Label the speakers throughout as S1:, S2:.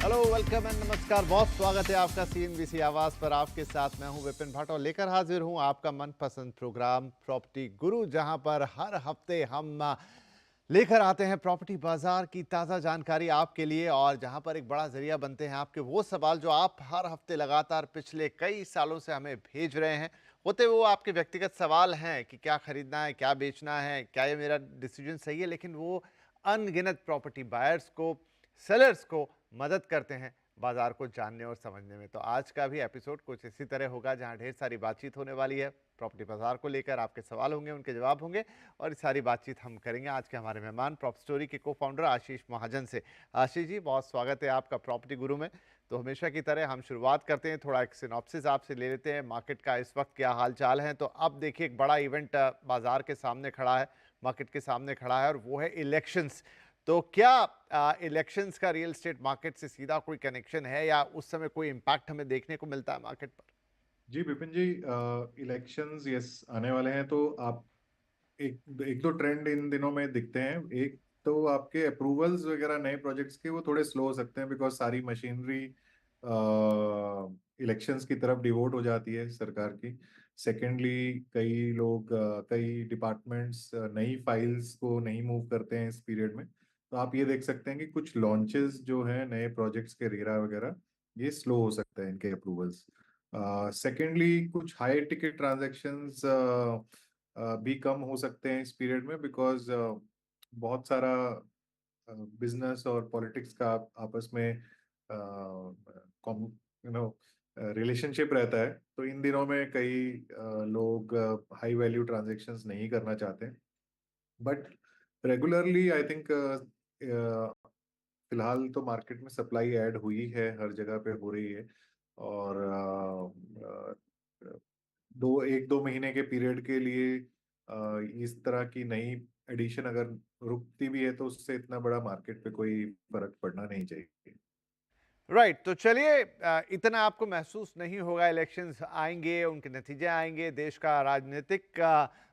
S1: Hello, welcome and नमस्कार। बहुत स्वागत है आपका सीएनबीसी आवाज पर। आपके साथ मैं हूं विपिन भाट और लेकर हाजिर हूं आपका मनपसंद प्रोग्राम प्रॉपर्टी गुरु, जहां पर हर हफ्ते हम लेकर आते हैं प्रॉपर्टी बाजार की ताज़ा जानकारी आपके लिए, और जहां पर एक बड़ा जरिया बनते हैं आपके वो सवाल जो आप हर हफ्ते लगातार पिछले कई सालों से हमें भेज रहे हैं। होते वो आपके व्यक्तिगत सवाल हैं कि क्या खरीदना है, क्या बेचना है, क्या ये मेरा डिसीजन सही है, लेकिन वो अनगिनत प्रॉपर्टी बायर्स को, सेलर्स को मदद करते हैं बाजार को जानने और समझने में। तो आज का भी एपिसोड कुछ इसी तरह होगा, जहां ढेर सारी बातचीत होने वाली है प्रॉपर्टी बाजार को लेकर। आपके सवाल होंगे, उनके जवाब होंगे, और इस सारी बातचीत हम करेंगे आज के हमारे मेहमान प्रॉप स्टोरी के को फाउंडर आशीष महाजन से। आशीष जी, बहुत स्वागत है आपका प्रॉपर्टी गुरु में। तो हमेशा की तरह हम शुरुआत करते हैं, थोड़ा एक सिनॉप्सिस आपसे ले लेते हैं मार्केट का इस वक्त क्या हाल चाल है। तो अब देखिए, एक बड़ा इवेंट बाजार के सामने खड़ा है, मार्केट के सामने खड़ा है, और वो है इलेक्शंस। तो क्या इलेक्शंस का रियल एस्टेट मार्केट से सीधा कोई कनेक्शन है, या उस समय कोई इम्पैक्ट हमें देखने को मिलता है मार्केट पर?
S2: जी विपिन जी, इलेक्शंस यस आने वाले हैं। तो आप एक एक दो ट्रेंड इन दिनों में दिखते हैं। एक तो आपके अप्रूवल्स वगैरह नए प्रोजेक्ट्स के वो थोड़े स्लो हो सकते हैं, बिकॉज सारी मशीनरी इलेक्शंस की तरफ डिवोट हो जाती है सरकार की। सेकेंडली, कई लोग कई डिपार्टमेंट्स नई फाइल्स को नहीं मूव करते हैं इस पीरियड में। तो आप ये देख सकते हैं कि कुछ लॉन्चेस जो हैं नए प्रोजेक्ट्स के रेरा वगैरह, ये स्लो हो सकते हैं इनके अप्रूवल्स। सेकेंडली, कुछ हाई टिकट ट्रांजैक्शंस भी कम हो सकते हैं इस पीरियड में, बिकॉज बहुत सारा बिजनेस और पॉलिटिक्स का आपस में यू नो रिलेशनशिप रहता है। तो इन दिनों में कई लोग हाई वैल्यू ट्रांजैक्शंस नहीं करना चाहते। बट रेगुलरली आई थिंक फिलहाल तो मार्केट में सप्लाई ऐड हुई है, हर जगह पे हो रही है। और एक दो महीने के पीरियड के लिए इस तरह की नई एडिशन अगर रुकती भी है तो उससे इतना बड़ा मार्केट पे कोई फर्क पड़ना नहीं चाहिए।
S1: राइट, तो चलिए, इतना आपको महसूस नहीं होगा। इलेक्शंस आएंगे, उनके नतीजे आएंगे, देश का राजनीतिक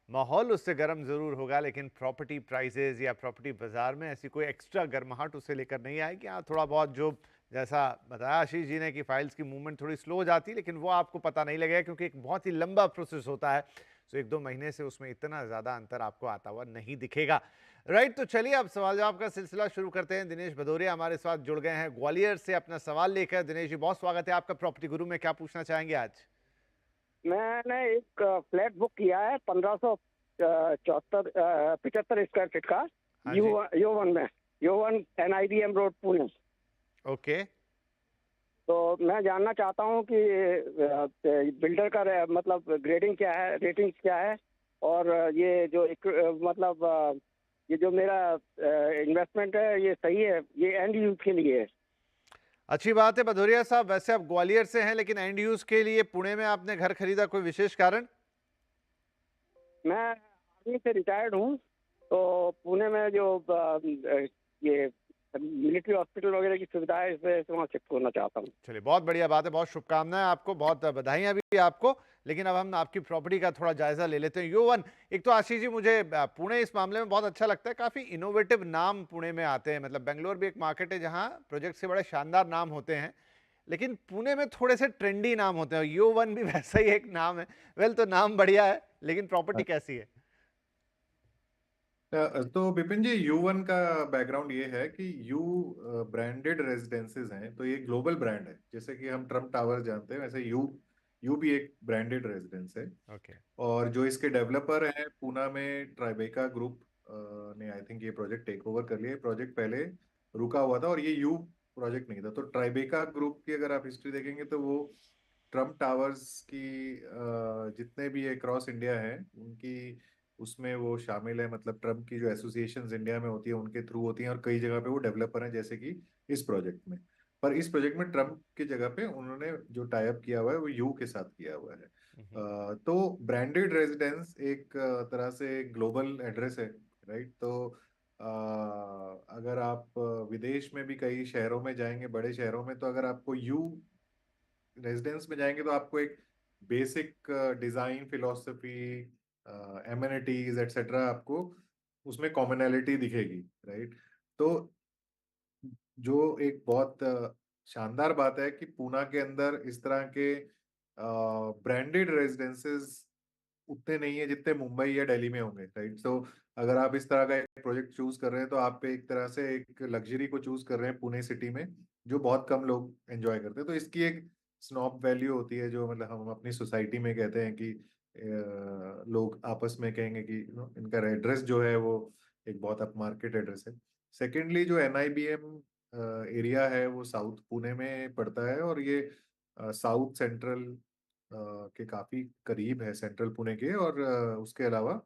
S1: माहौल उससे गर्म जरूर होगा, लेकिन प्रॉपर्टी प्राइसेस या प्रॉपर्टी बाजार में ऐसी कोई एक्स्ट्रा गर्माहट उसे लेकर नहीं आएगी। हाँ, थोड़ा बहुत जो जैसा बताया आशीष जी ने कि फाइल्स की मूवमेंट थोड़ी स्लो हो जाती है, लेकिन वो आपको पता नहीं लगेगा, क्योंकि एक बहुत ही लंबा प्रोसेस होता है। तो एक दो महीने से उसमें इतना ज़्यादा अंतर आपको आता हुआ नहीं दिखेगा। राइट, तो चलिए अब सवाल जवाब का सिलसिला शुरू करते हैं। दिनेश भदौरिया हमारे साथ जुड़ गए हैं ग्वालियर से अपना सवाल लेकर। दिनेश जी, बहुत स्वागत है आपका प्रॉपर्टी गुरु में। क्या पूछना चाहेंगे आज?
S3: मैंने एक फ्लैट बुक किया है 1574 75 स्क्वायर फीट का।
S1: हाँ
S3: यू
S1: जी।
S3: यो वन में, Yo One NIBM road Pune.
S1: Okay.
S3: तो मैं जानना चाहता हूँ कि बिल्डर का मतलब ग्रेडिंग क्या है, रेटिंग क्या है, और ये जो एक मतलब ये जो मेरा इन्वेस्टमेंट है ये सही है, ये एंड यूज के लिए है।
S1: अच्छी बात है भदौरिया साहब। वैसे आप ग्वालियर से हैं, लेकिन एंड यूज के लिए पुणे में आपने घर खरीदा, कोई विशेष कारण?
S3: मैं आर्मी से रिटायर्ड हूँ, तो पुणे में जो ये मिलिट्री हॉस्पिटल वगैरह की सुविधा है, इससे वहाँ शिफ्ट होना चाहता हूँ।
S1: चलिए, बहुत बढ़िया बात है, बहुत शुभकामनाएं आपको, बहुत बधाइयां भी आपको। लेकिन अब हम आपकी प्रॉपर्टी का थोड़ा जायजा ले लेते हैं। यो वन, एक तो आशीष जी, मुझे पुणे इस मामले में बहुत अच्छा लगता है। काफी इनोवेटिव नाम पुणे में आते हैं। मतलब बेंगलोर भी एक मार्केट है जहां प्रोजेक्ट से बड़े शानदार नाम होते हैं, लेकिन पुणे में थोड़े से ट्रेंडी नाम होते हैं। यो वन भी वैसा ही एक नाम है। वेल, तो नाम बढ़िया है, लेकिन प्रॉपर्टी कैसी है?
S2: तो विपिन जी, U1 का बैकग्राउंड ये है कि यू ब्रांडेड रेजिडेंसेज हैं, तो ये ग्लोबल ब्रांड है। जैसे कि हम ट्रम्प टावर जानते हैं, वैसे यू भी एक ब्रांडेड रेजिडेंस है।
S1: ओके।
S2: और जो इसके डेवलपर हैं पूना में, ट्राइबेका ग्रुप ने आई थिंक ये प्रोजेक्ट टेक ओवर कर लिया। ये प्रोजेक्ट पहले रुका हुआ था और ये यू प्रोजेक्ट नहीं था। तो ट्राइबेका ग्रुप की अगर आप हिस्ट्री देखेंगे तो वो ट्रम्प टावर्स की जितने भी अक्रॉस इंडिया हैं उनकी उसमें वो शामिल है। मतलब ट्रम्प की जो एसोसिएशंस इंडिया में होती है उनके थ्रू होती हैं, और कई जगह पे वो डेवलपर हैं, जैसे कि इस प्रोजेक्ट में। पर इस प्रोजेक्ट में ट्रम्प की जगह पे उन्होंने जो टाई अप किया हुआ है वो यू के साथ किया हुआ है। तो ब्रांडेड रेजिडेंस एक तरह से ग्लोबल एड्रेस है, राइट? तो अगर आप विदेश में भी कई शहरों में जाएंगे, बड़े शहरों में, तो अगर आपको यू रेजिडेंस में जाएंगे तो आपको एक basic design philosophy, amenities etcetera आपको उसमें कॉमनैलिटी दिखेगी, राइट? तो जो एक बहुत शानदार बात है कि पूना के अंदर इस तरह के ब्रांडेड रेजिडेंसेस उतने नहीं है जितने मुंबई या दिल्ली में होंगे, राइट? सो अगर आप इस तरह का एक प्रोजेक्ट चूज कर रहे हैं तो आप एक तरह से एक लग्जरी को चूज कर रहे हैं पुणे सिटी में, जो बहुत कम लोग एंजॉय करते हैं। तो इसकी एक स्नॉब वैल्यू होती है, जो मतलब हम अपनी सोसाइटी में कहते हैं कि लोग आपस में कहेंगे कि इनका एड्रेस जो है वो एक बहुत अप मार्केट एड्रेस है। सेकेंडली, जो NIBM एरिया है वो साउथ पुणे में पड़ता है, और ये साउथ सेंट्रल के काफी करीब है, सेंट्रल पुणे के। और उसके अलावा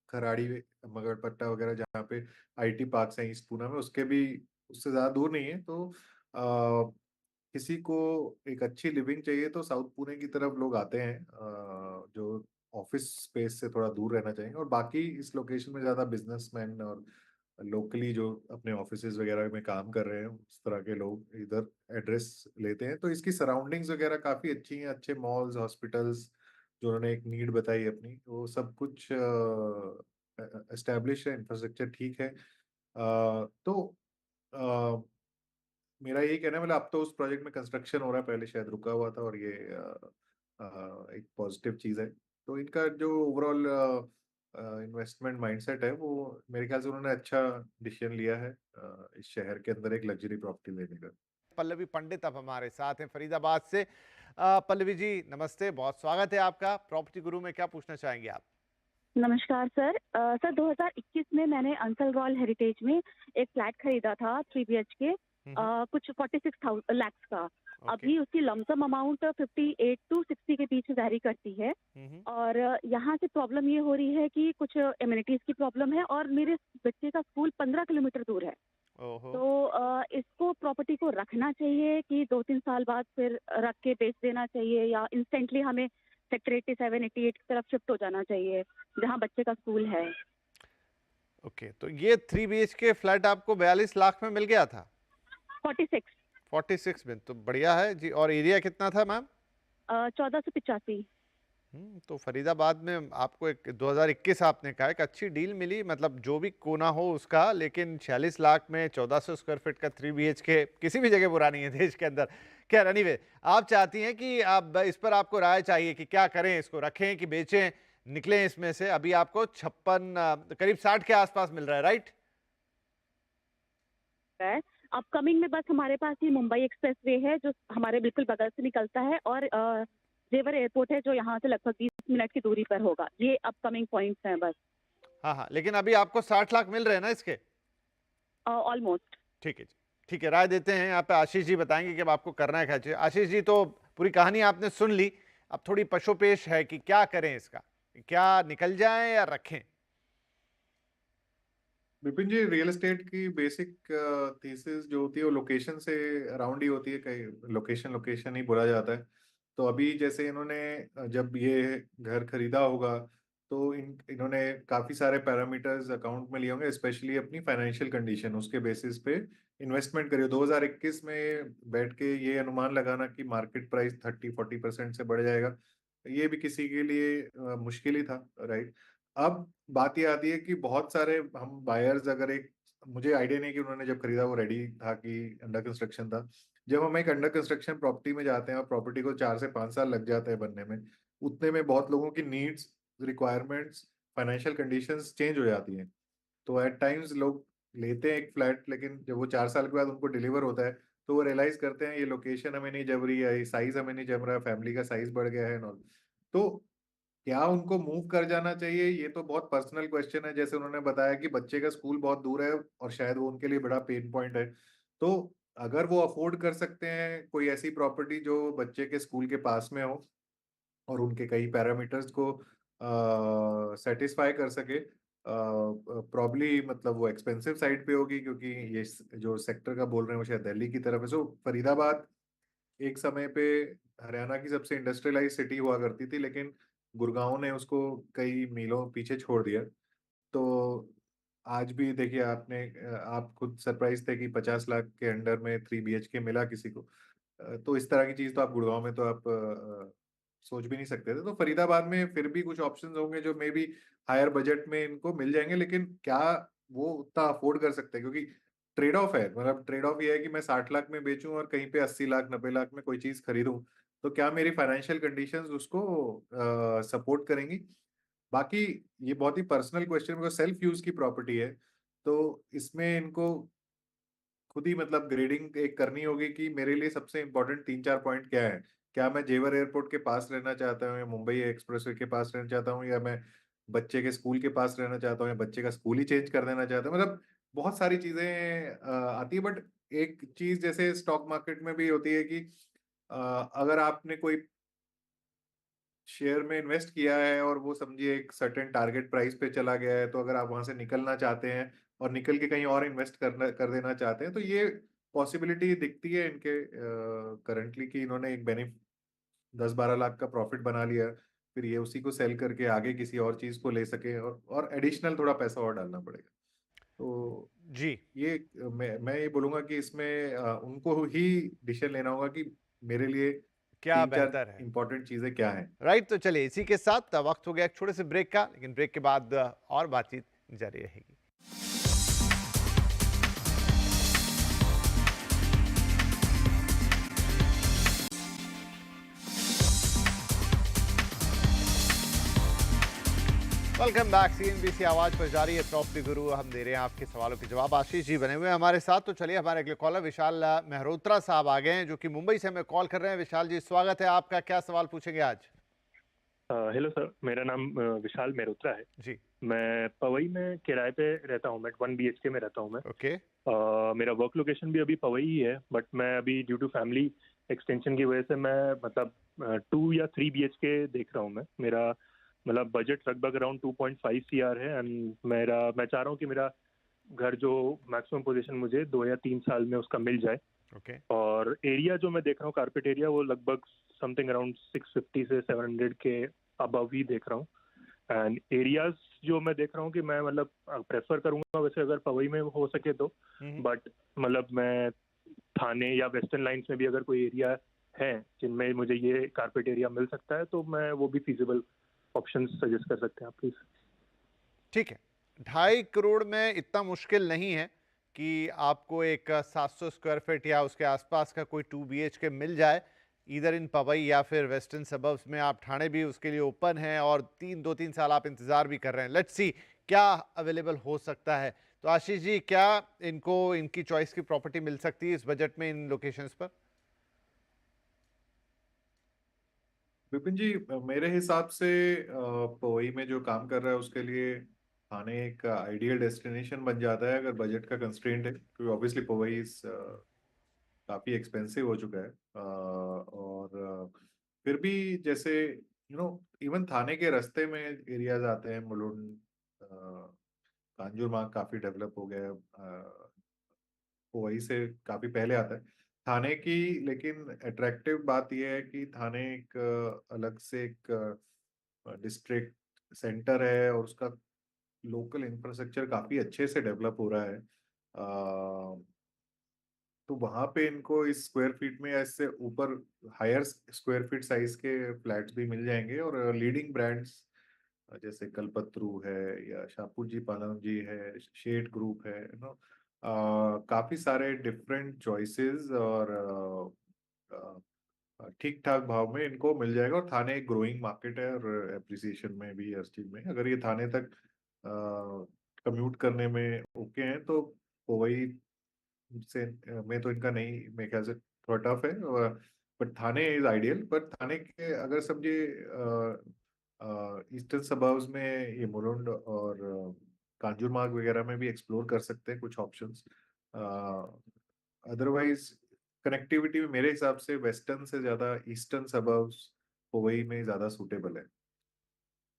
S2: खराड़ी मगरपट्टा वगैरह जहाँ पे IT पार्क्स हैं ईस्ट पूना में, उसके भी उससे ज्यादा दूर नहीं है। तो किसी को एक अच्छी लिविंग चाहिए तो साउथ पुणे की तरफ लोग आते हैं, जो ऑफिस स्पेस से थोड़ा दूर रहना चाहेंगे। और बाकी इस लोकेशन में ज्यादा बिजनेसमैन और लोकली जो अपने ऑफिसेज वगैरह में काम कर रहे हैं उस तरह के लोग इधर एड्रेस लेते हैं। तो इसकी सराउंडिंग्स वगैरह काफी अच्छी हैं, अच्छे मॉल्स, हॉस्पिटल्स, जो उन्होंने एक नीड बताई अपनी, वो सब कुछ एस्टेब्लिश है, इंफ्रास्ट्रक्चर ठीक है। तो अ, मेरा यही कहना है, मतलब अब तो उस प्रोजेक्ट में कंस्ट्रक्शन हो रहा है, पहले शायद रुका हुआ था, और ये एक पॉजिटिव चीज़ है। तो इनका जो ओवरऑल इन्वेस्टमेंट माइंडसेट है, वो मेरे ख्याल से उन्होंने अच्छा डिसीजन लिया है इस शहर के अंदर एक लग्जरी प्रॉपर्टी लेने का।
S1: पल्लवी पंडित अब हमारे साथ हैं फरीदाबाद से। पल्लवी जी नमस्ते, बहुत स्वागत है आपका प्रॉपर्टी गुरु में। क्या पूछना चाहेंगे आप?
S4: नमस्कार सर। सर 2021 में मैंने अंसल रॉयल हेरिटेज में एक फ्लैट खरीदा था 3 BHK, कुछ 46,000 लैक्स का।
S1: ओके।
S4: अभी उसकी लमसम अमाउंट 58 to 60 के बीच वैरी करती है। और यहाँ से प्रॉब्लम ये हो रही है कि कुछ एमिनिटीज की प्रॉब्लम है, और मेरे बच्चे का स्कूल 15 किलोमीटर दूर है।
S1: ओहो।
S4: तो इसको प्रॉपर्टी को रखना चाहिए कि 2-3 साल बाद फिर रख के बेच देना चाहिए, या इंस्टेंटली हमें सेक्टर 87, 88 की तरफ शिफ्ट हो जाना चाहिए जहाँ बच्चे का स्कूल है?
S1: ओके, तो ये 3 BHK फ्लैट आपको 42 लाख में मिल गया था?
S4: 46।
S1: 46 में तो बढ़िया है जी। और एरिया कितना था मैम?
S4: 1485।
S1: तो फरीदाबाद में आपको एक 2021 आपने कहा एक अच्छी डील मिली, मतलब जो भी कोना हो उसका। लेकिन 46 लाख में 1400 स्क्वायर फीट का 3 BHK किसी भी जगह बुरा नहीं है देश के अंदर। खैर एनीवे, आप चाहती हैं कि आप इस पर आपको राय चाहिए कि क्या करें, इसको रखें कि बेचें, निकलें इसमें से। अभी आपको 56 करीब 60 के आसपास मिल रहा है, राइट?
S4: है अपकमिंग में बस हमारे पास ये मुंबई एक्सप्रेस वे है जो हमारे बिल्कुल बगल से निकलता है, और जेवर एयरपोर्ट है जो यहाँ से लगभग 20 मिनट की दूरी पर होगा। ये अपकमिंग पॉइंट्स हैं बस।
S1: हाँ हाँ, लेकिन अभी आपको 60 लाख मिल रहे हैं ना इसके?
S4: ऑलमोस्ट।
S1: ठीक है जी, ठीक है। राय देते हैं यहाँ पे आशीष जी, बताएंगे कि अब आपको करना है क्या चाहिए। आशीष जी, तो पूरी कहानी आपने सुन ली, अब थोड़ी पशोपेश है कि क्या करें इसका, क्या निकल जाए या रखें?
S2: विपिन जी, रियल एस्टेट की बेसिक थीसिस जो होती है वो लोकेशन से अराउंड ही होती है, कहीं लोकेशन लोकेशन ही बोला जाता है। तो अभी जैसे इन्होंने जब ये घर खरीदा होगा तो इन्होंने काफी सारे पैरामीटर्स अकाउंट में लिए होंगे, स्पेशली अपनी फाइनेंशियल कंडीशन, उसके बेसिस पे इन्वेस्टमेंट करिए। 2021 में बैठ के ये अनुमान लगाना कि मार्केट प्राइस 30-40% से बढ़ जाएगा, ये भी किसी के लिए मुश्किल ही था, राइट? अब बात ये आती है कि बहुत सारे हम बायर्स, अगर एक, मुझे आइडिया नहीं कि उन्होंने जब खरीदा वो रेडी था कि अंडर कंस्ट्रक्शन था। जब हम एक अंडर कंस्ट्रक्शन प्रॉपर्टी में जाते हैं और प्रॉपर्टी को 4 से 5 साल लग जाता है बनने में, उतने में बहुत लोगों की needs, requirements, financial conditions change हो जाती हैं। तो एट टाइम्स लोग लेते हैं एक फ्लैट, लेकिन जब वो 4 साल के बाद उनको डिलीवर होता है तो वो रियलाइज करते हैं ये लोकेशन हमें नहीं जम रही है, ये साइज हमें नहीं जम रहा है, फैमिली का साइज बढ़ गया है और तो क्या उनको मूव कर जाना चाहिए, ये तो बहुत पर्सनल क्वेश्चन है। जैसे उन्होंने बताया कि बच्चे का स्कूल बहुत दूर है और शायद वो उनके लिए बड़ा पेन पॉइंट है। तो अगर वो अफोर्ड कर सकते हैं कोई ऐसी प्रॉपर्टी जो बच्चे के स्कूल के पास में हो और उनके कई पैरामीटर्स को सेटिस्फाई कर सके, प्रॉब्ली मतलब वो एक्सपेंसिव साइड पे होगी, क्योंकि ये जो सेक्टर का बोल रहे हैं वो शायद दिल्ली की तरफ है। सो फरीदाबाद एक समय पे हरियाणा की सबसे इंडस्ट्रियलाइज सिटी हुआ करती थी, लेकिन गुड़गांव ने उसको कई मीलों पीछे छोड़ दिया। तो आज भी देखिए, आप खुद सरप्राइज थे कि 50 लाख के अंडर में 3 BHK मिला किसी को। तो इस तरह की चीज तो आप गुड़गांव में तो आप सोच भी नहीं सकते थे। तो फरीदाबाद में फिर भी कुछ ऑप्शंस होंगे जो मे बी हायर बजट में इनको मिल जाएंगे, लेकिन क्या वो उतना अफोर्ड कर सकते हैं? क्योंकि ट्रेड ऑफ है, मतलब ट्रेड ऑफ ये है कि मैं 60 लाख में बेचूं और कहीं पे 80 लाख 90 लाख में कोई चीज खरीदूं, तो क्या मेरी फाइनेंशियल कंडीशंस उसको सपोर्ट करेंगी। बाकी ये बहुत ही personal question, because self use की प्रॉपर्टी है, तो इसमें इनको खुद ही मतलब ग्रेडिंग एक करनी होगी कि मेरे लिए सबसे इंपॉर्टेंट 3-4 पॉइंट क्या है। क्या मैं जेवर एयरपोर्ट के पास रहना चाहता हूँ, या मुंबई एक्सप्रेसवे के पास रहना चाहता हूँ, या मैं बच्चे के स्कूल के पास रहना चाहता हूँ, या बच्चे का स्कूल ही चेंज कर देना चाहता हूँ। मतलब बहुत सारी चीजें आती है। बट एक चीज जैसे स्टॉक मार्केट में भी होती है कि अगर आपने कोई शेयर में इन्वेस्ट किया है और वो समझिए एक सर्टेन टारगेट प्राइस पे चला गया है, तो अगर आप वहां से निकलना चाहते हैं और निकल के कहीं और इन्वेस्ट कर देना चाहते हैं, तो ये पॉसिबिलिटी दिखती है इनके करंटली कि इन्होंने एक बेनिफिट 10-12 लाख का प्रॉफिट बना लिया, फिर ये उसी को सेल करके आगे किसी और चीज को ले सके, और एडिशनल थोड़ा पैसा और डालना पड़ेगा। तो
S1: जी,
S2: ये मैं ये बोलूंगा कि इसमें उनको ही डिसीजन लेना होगा कि मेरे लिए
S1: क्या
S2: 3-4
S1: बेहतर है।
S2: इंपॉर्टेंट चीजें क्या हैं।
S1: राइट, तो चलिए इसी के साथ वक्त हो गया एक छोटे से ब्रेक का, लेकिन ब्रेक के बाद और बातचीत जारी रहेगी। Welcome back. सीएनबीसी आवाज पर जारी है प्रॉपर्टी गुरु, हम दे रहे हैं आपके सवालों के जवाब। आशीष जी बने हुए हैं हमारे साथ। तो चलिए हमारे अगले कॉलर विशाल मेहरोत्रा साहब आ गए हैं, जो कि मुंबई से हमें कॉल कर रहे हैं। विशाल जी स्वागत है आपका, क्या सवाल पूछेंगे आज?
S5: हेलो सर, मेरा नाम विशाल मेहरोत्रा है।
S1: जी,
S5: मैं पवई में किराए पे रहता हूँ। मैं 1 BHK में रहता हूँ मैं।
S1: ओके।
S5: मेरा वर्क लोकेशन भी अभी पवई ही है, बट मैं अभी ड्यू टू फैमिली एक्सटेंशन की वजह से मैं मतलब 2 या 3 BHK देख रहा हूँ मैं। मेरा मतलब बजट लगभग अराउंड 2.5 CR है, एंड मैं चाह रहा हूँ कि मेरा घर जो मैक्सिमम पोजीशन मुझे 2 या 3 साल में उसका मिल जाए।
S1: ओके,
S5: और एरिया जो मैं देख रहा हूँ, कारपेट एरिया, वो लगभग समथिंग अराउंड 650 से 700 के अबव ही देख रहा हूँ। एंड एरियाज जो मैं देख रहा हूँ कि मैं मतलब प्रेफर करूंगा वैसे अगर पवई में हो सके तो, बट मतलब मैं थाने या वेस्टर्न लाइंस में भी अगर कोई एरिया है जिनमें मुझे ये कारपेट एरिया मिल सकता है, तो मैं वो भी फीजिबल ऑप्शन सजेस्ट कर सकते हैं आप प्लीज।
S1: ठीक है। 2.5 करोड़ में इतना मुश्किल नहीं है कि आपको एक 700 स्क्वायर फीट या उसके आसपास का कोई 2 BHK मिल जाए, इधर इन पवई या फिर वेस्टर्न सबर्ब्स में। आप ठाणे भी उसके लिए ओपन है और 2-3 साल आप इंतजार भी कर रहे हैं। लेट्स सी क्या अवेलेबल हो सकता है। तो आशीष जी, क्या इनको इनकी चॉइस की प्रॉपर्टी मिल सकती है इस बजट में इन लोकेशंस पर?
S2: विपिन जी, मेरे हिसाब से पवई में जो काम कर रहा है उसके लिए थाने एक आइडियल डेस्टिनेशन बन जाता है, अगर बजट का कंस्ट्रेंट है, क्योंकि ऑब्वियसली पवई काफी एक्सपेंसिव हो चुका है। और फिर भी जैसे इवन थाने के रास्ते में एरियाज आते हैं, मुलुंड, कांजूरमार्ग काफी डेवलप हो गया है, पवई से काफी पहले आता है थाने की। लेकिन अट्रैक्टिव बात यह है कि थाने एक अलग से एक डिस्ट्रिक्ट सेंटर है, और उसका लोकल इंफ्रास्ट्रक्चर काफी अच्छे से डेवलप हो रहा है। तो वहां पे इनको इस स्क्वायर फीट में या इससे ऊपर हायर स्क्वायर फीट साइज के फ्लैट्स भी मिल जाएंगे, और लीडिंग ब्रांड्स जैसे कल्पतरू है, या शाहपुर जी पालम जी है, शेड ग्रुप है, काफी सारे डिफरेंट चॉइसेस, और ठीक ठाक भाव में इनको मिल जाएगा। और थाने एक ग्रोइंग मार्केट है, और एप्रिसिएशन में भी हर चीज में, अगर ये थाने तक कम्यूट करने में ओके हैं, तो वही से में तो इनका नहीं, मेरे ख्याल से थोड़ा टफ है। But Thane is ideal. But थाने के अगर समझिए ईस्टर्न सबर्ब्स में ये मुलुंड और कांजूरमार्ग वगैरह में भी एक्सप्लोर कर सकते हैं कुछ ऑप्शंस। अदरवाइज कनेक्टिविटी में मेरे हिसाब से वेस्टर्न से ज्यादा ईस्टर्न सबर्ब्स वही में ज्यादा सूटेबल है।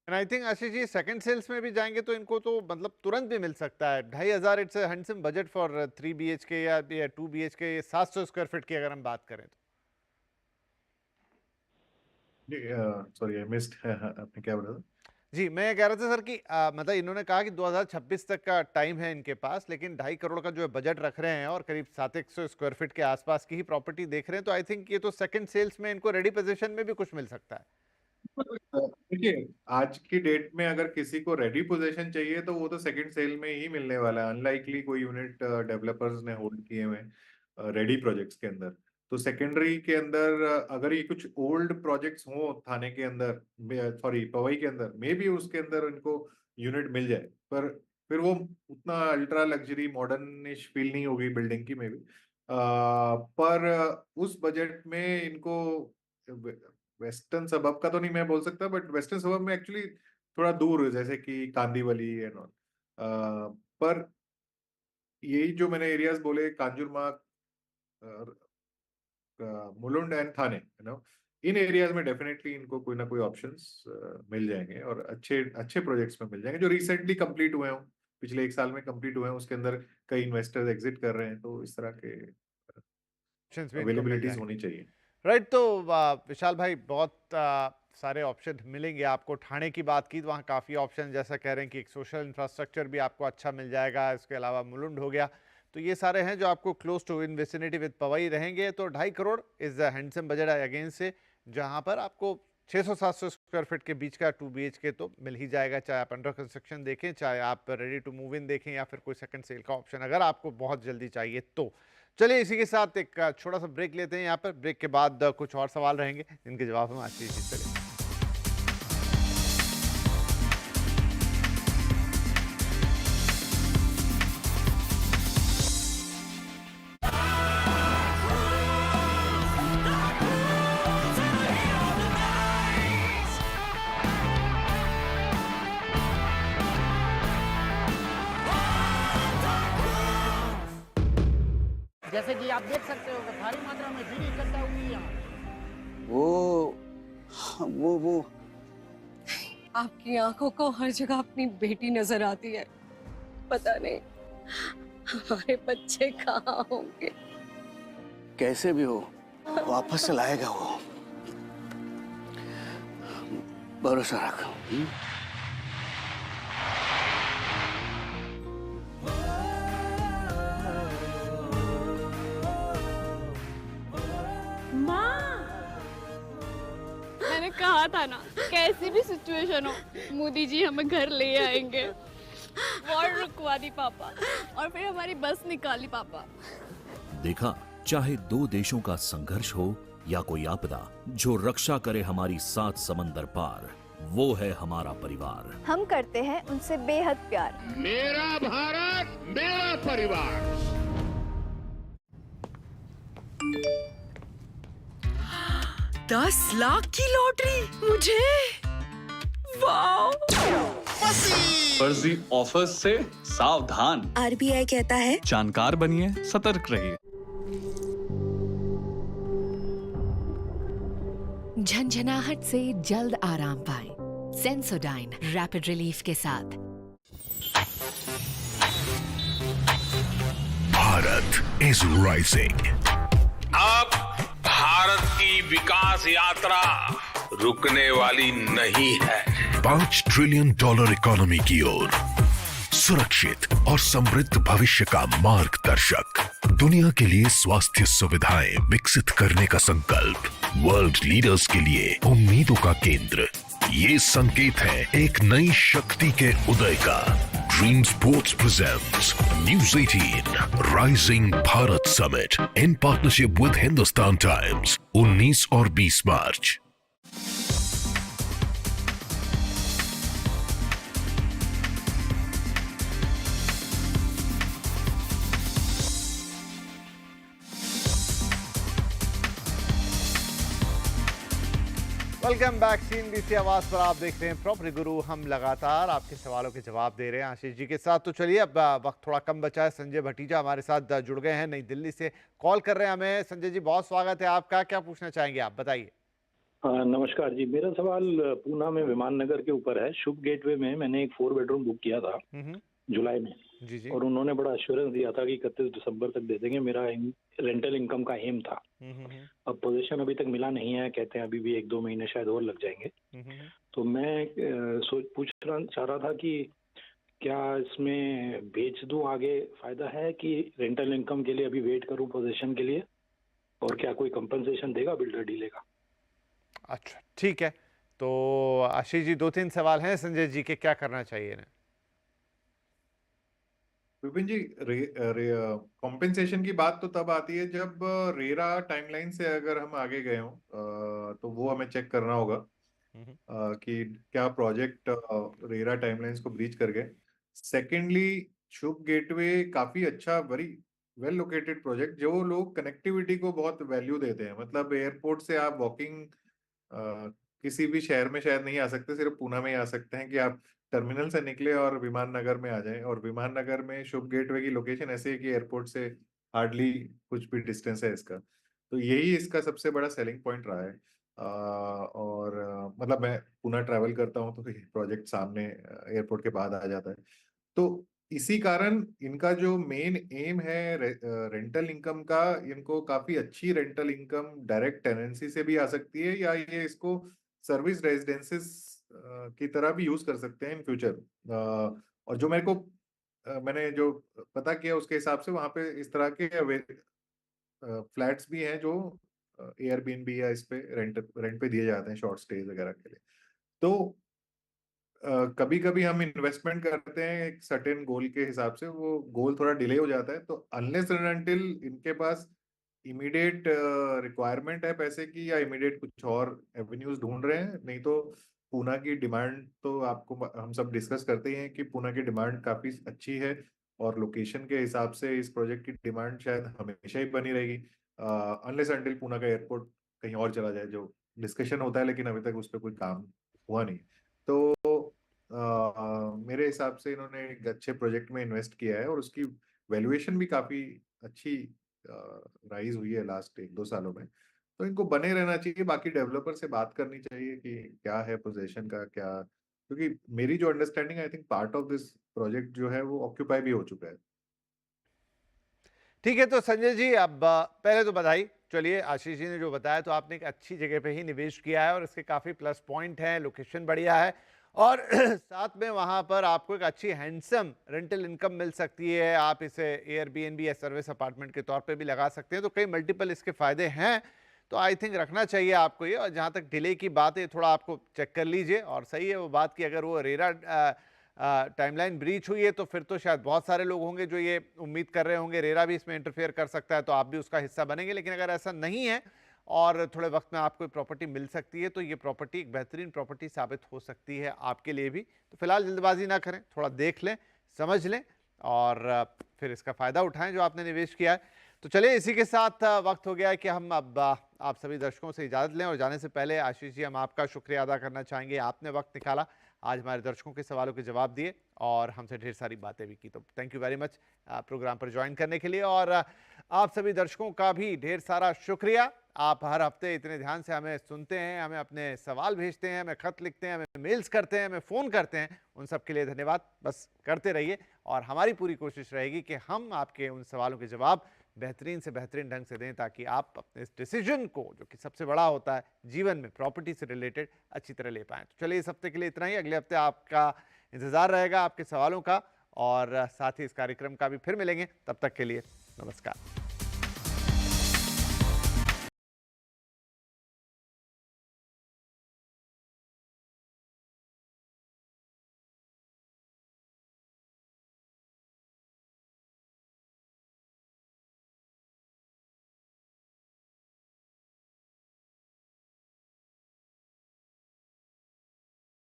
S1: And I think Ashish ji second sales में भी जाएंगे तो इनको तो मतलब तुरंत भी मिल सकता है। 2,500 it's handsome budget for 3 BHK या 2 BHK, 700 स्क्वायर फीट की अगर हम बात करें तो।
S2: सॉरी आई मिस्ड आपने क्या बोला था?
S1: जी, मैं ये कह रहा था सर कि मतलब इन्होंने कहा कि 2026 तक का टाइम है इनके पास, लेकिन 2.5 करोड़ का जो है बजट रख रहे हैं और करीब 700 स्क्वायर फीट के आसपास की ही प्रॉपर्टी देख रहे हैं। तो आई थिंक ये तो सेकंड सेल्स में इनको रेडी पोजीशन में भी कुछ मिल सकता है।
S2: देखिए, आज की डेट में अगर किसी को रेडी पोजीशन चाहिए तो वो तो सेकंड सेल में ही मिलने वाला है। अनलाइकली कोई यूनिट डेवलपर्स ने होल्ड किए हुए रेडी प्रोजेक्ट्स के अंदर। तो सेकेंडरी के अंदर अगर ये कुछ ओल्ड प्रोजेक्ट्स हो थाने के अंदर, सॉरी पवई के अंदर, मे बी उसके अंदर इनको यूनिट मिल जाए, पर फिर वो उतना अल्ट्रा लग्जरी मॉडर्निश फील नहीं होगी बिल्डिंग की मे बी। पर उस बजट में इनको वेस्टर्न सबब का तो नहीं मैं बोल सकता, बट वेस्टर्न सबब में एक्चुअली थोड़ा दूर, जैसे कि कांदीवली एंड ऑल। पर यही जो मैंने एरियाज बोले, Kanjurmarg, Mulund and Thane, in areas में डेफिनेटली इनको कोई ना कोई ऑप्शंस मिल जाएंगे, और अच्छे अच्छे प्रोजेक्ट्स में मिल जाएंगे जो रिसेंटली कंप्लीट हुए हों, पिछले एक साल में कंप्लीट हुए हैं, उसके अंदर कई इन्वेस्टर्स एग्जिट कर रहे हैं, तो इस तरह के
S1: ऑप्शंस भी इनको मिल
S2: अवेलेबिलिटीज
S1: जाएंगे।
S2: होनी चाहिए।
S1: राइट, तो विशाल भाई, बहुत सारे ऑप्शन मिलेंगे आपको। ठाणे की बात की तो वहाँ काफ़ी ऑप्शन, जैसा कह रहे हैं कि एक सोशल इंफ्रास्ट्रक्चर भी आपको अच्छा मिल जाएगा। इसके अलावा मुलुंड हो गया, तो ये सारे हैं जो आपको close to in vicinity with Powai रहेंगे। तो 2.5 crore is handsome budget against से, जहाँ पर आपको 600-700 स्क्वायर फीट के बीच का 2 BHK तो मिल ही जाएगा, चाहे आप अंडर कंस्ट्रक्शन देखें, चाहे आप रेडी टू मूव इन देखें, या फिर कोई सेकंड सेल का ऑप्शन अगर आपको बहुत जल्दी चाहिए तो। चलिए, इसी के साथ एक छोटा सा ब्रेक लेते हैं। यहाँ पर ब्रेक के बाद कुछ और सवाल रहेंगे जिनके जवाब हम आशीष जी से लेंगे।
S6: जैसे कि आप देख सकते हो कि भारी मात्रा में भीड़ इकट्ठा हुई है यहाँ।
S7: वो
S8: आपकी आंखों को हर जगह अपनी बेटी नजर आती है। पता नहीं हमारे बच्चे कहाँ होंगे।
S7: कैसे भी हो वापस से लाएगा वो, भरोसा रख।
S9: मैंने कहा था ना, कैसी भी सिचुएशन हो मोदी जी हमें घर ले आएंगे। वॉर रुकवा दी पापा, और फिर हमारी बस निकाली पापा।
S10: देखा, चाहे दो देशों का संघर्ष हो या कोई आपदा, जो रक्षा करे हमारी 7 समंदर पार, वो है हमारा परिवार।
S11: हम करते हैं उनसे बेहद प्यार।
S6: मेरा भारत, मेरा परिवार।
S8: 10 लाख की लॉटरी मुझे, वाओ!
S12: फर्जी ऑफर्स से सावधान।
S11: RBI कहता है
S12: जानकार बनिए, सतर्क रहिए।
S13: झंझनाहट से जल्द आराम पाएं। सेंसोडाइन रैपिड रिलीफ के साथ।
S14: Bharat is rising.
S15: अब भारत की विकास यात्रा रुकने वाली नहीं है।
S14: $5 ट्रिलियन इकोनॉमी की ओर, सुरक्षित और समृद्ध भविष्य का मार्गदर्शक। दुनिया के लिए स्वास्थ्य सुविधाएं विकसित करने का संकल्प। वर्ल्ड लीडर्स के लिए उम्मीदों का केंद्र। ये संकेत है एक नई शक्ति के उदय का। Dream sports presents News 18 rising Bharat summit in partnership with Hindustan times 19 और 20 मार्च।
S1: Welcome back. CNBC आवाज पर आप देख रहे हैं प्रॉपर्टी गुरु। हम लगातार आपके सवालों के जवाब दे रहे हैं आशीष जी के साथ। तो चलिए, अब वक्त थोड़ा कम बचा है। संजय भटीजा हमारे साथ जुड़ गए हैं, नई दिल्ली से कॉल कर रहे हैं हमें। संजय जी, बहुत स्वागत है आपका। क्या पूछना चाहेंगे आप, बताइए।
S16: नमस्कार जी, मेरा सवाल पूना में विमान नगर के ऊपर है। शुभ गेटवे में मैंने एक 4 बेडरूम बुक किया था जुलाई में,
S1: जी।
S16: और उन्होंने बड़ा एश्योरेंस दिया था कि 31 दिसंबर तक दे देंगे। मेरा रेंटल इनकम का एम था। अब पोजीशन अभी तक मिला नहीं है, कहते हैं अभी भी 1-2 महीने शायद और लग जाएंगे। तो मैं पूछना चाह रहा था कि क्या इसमें बेच दूं आगे, फायदा है कि रेंटल इनकम के लिए अभी वेट करूं पोजीशन के लिए, और क्या कोई कंपनसेशन देगा बिल्डर डीले का?
S1: अच्छा, ठीक है। तो आशीष जी 2-3 सवाल हैं संजय जी के, क्या करना चाहिए इन्हें?
S2: विपिन जी, कॉम्पेंसेशन की बात तो तब आती है जब रेरा टाइमलाइन से अगर हम आगे गए हों, तो वो हमें चेक करना होगा कि क्या प्रोजेक्ट रेरा टाइमलाइंस को ब्रीच कर गए। सेकेंडली, शुभ गेटवे काफी अच्छा, वेरी वेल लोकेटेड प्रोजेक्ट, जो लोग कनेक्टिविटी को बहुत वैल्यू देते हैं। मतलब एयरपोर्ट से आप वॉकिंग किसी भी शहर में शायद नहीं आ सकते, सिर्फ पूना में ही आ सकते हैं कि आप टर्मिनल से निकले और विमान नगर में आ जाएं। और विमान नगर में शुभ गेटवे की लोकेशन ऐसी है कि एयरपोर्ट से हार्डली कुछ भी डिस्टेंस है इसका। तो यही इसका सबसे बड़ा सेलिंग पॉइंट रहा है। मतलब मैं पूना ट्रैवल करता हूँ तो ये प्रोजेक्ट सामने एयरपोर्ट के बाद आ जाता है। तो इसी कारण इनका जो मेन एम है रेंटल इनकम का, इनको काफी अच्छी रेंटल इनकम डायरेक्ट टेनेंसी से भी आ सकती है, या ये इसको सर्विस रेजिडेंसेस की तरह भी यूज कर सकते हैं इन फ्यूचर। और जो मेरे को मैंने जो पता किया उसके हिसाब से वहां पे इस तरह के फ्लैट्स भी हैं जो एयरबीएनबी या इस पे रेंट पे दिए जाते हैं शॉर्ट स्टेज वगैरह के लिए। तो कभी कभी हम इन्वेस्टमेंट करते हैं एक सर्टेन गोल के हिसाब से, वो गोल थोड़ा डिले हो जाता है। तो अनलेस एंड अनटिल इनके पास इमीडिएट रिक्वायरमेंट है पैसे की, या इमीडिएट कुछ और एवेन्यूज ढूंढ रहे हैं, नहीं तो पूना की डिमांड तो आपको हम सब डिस्कस करते ही हैं कि पूना की डिमांड काफी अच्छी है, और लोकेशन के हिसाब से इस प्रोजेक्ट की डिमांड शायद हमेशा ही बनी रहेगी, अनलेस अनटिल पूना का एयरपोर्ट कहीं और चला जाए, जो डिस्कशन होता है लेकिन अभी तक उस पर कोई काम हुआ नहीं। तो मेरे हिसाब से इन्होंने एक अच्छे प्रोजेक्ट में इन्वेस्ट किया है, और उसकी वैल्यूएशन भी काफी अच्छी राइज हुई है लास्ट 1-2 सालों में। तो इनको बने रहना चाहिए, बाकी डेवलपर से बात करनी चाहिए कि क्या है पोजीशन का क्या, क्योंकि मेरी जो understanding, I think part of this project जो है वो ऑक्यूपाई भी हो चुका है।
S1: ठीक है, तो संजय जी अब पहले तो बधाई। चलिए, आशीष जी ने जो बताया तो आपने एक अच्छी जगह पे ही निवेश किया है और इसके काफ़ी प्लस पॉइंट हैं, लोकेशन बढ़िया है, और साथ में वहाँ पर आपको एक अच्छी हैंडसम रेंटल इनकम मिल सकती है। आप इसे एयरबीएनबी या सर्विस अपार्टमेंट के तौर पे भी लगा सकते हैं, तो कई मल्टीपल इसके फ़ायदे हैं। तो आई थिंक रखना चाहिए आपको ये। और जहाँ तक डिले की बात है, थोड़ा आपको चेक कर लीजिए। और सही है वो बात कि अगर वो रेरा टाइमलाइन ब्रीच हुई है तो फिर तो शायद बहुत सारे लोग होंगे जो ये उम्मीद कर रहे होंगे रेरा भी इसमें इंटरफेयर कर सकता है, तो आप भी उसका हिस्सा बनेंगे। लेकिन अगर ऐसा नहीं है और थोड़े वक्त में आपको प्रॉपर्टी मिल सकती है, तो ये प्रॉपर्टी एक बेहतरीन प्रॉपर्टी साबित हो सकती है आपके लिए भी। तो फिलहाल जल्दबाजी ना करें, थोड़ा देख लें, समझ लें और फिर इसका फ़ायदा उठाएं जो आपने निवेश किया है। तो चलिए, इसी के साथ वक्त हो गया है कि हम अब आप सभी दर्शकों से इजाज़त लें। और जाने से पहले आशीष जी, हम आपका शुक्रिया अदा करना चाहेंगे, आपने वक्त निकाला, आज हमारे दर्शकों के सवालों के जवाब दिए और हमसे ढेर सारी बातें भी की। तो thank you very much programme पर ज्वाइन करने के लिए। और आप सभी दर्शकों का भी ढेर सारा शुक्रिया। आप हर हफ्ते इतने ध्यान से हमें सुनते हैं, हमें अपने सवाल भेजते हैं, हमें खत लिखते हैं, हमें मेल्स करते हैं, हमें फ़ोन करते हैं। उन सब के लिए धन्यवाद। बस करते रहिए और हमारी पूरी कोशिश रहेगी कि हम आपके उन सवालों के जवाब बेहतरीन से बेहतरीन ढंग से दें, ताकि आप अपने इस डिसीजन को, जो कि सबसे बड़ा होता है जीवन में, प्रॉपर्टी से रिलेटेड, अच्छी तरह ले पाएँ। तो चलिए, इस हफ्ते के लिए इतना ही। अगले हफ्ते आपका इंतज़ार रहेगा आपके सवालों का, और साथ ही इस कार्यक्रम का भी फिर मिलेंगे। तब तक के लिए नमस्कार।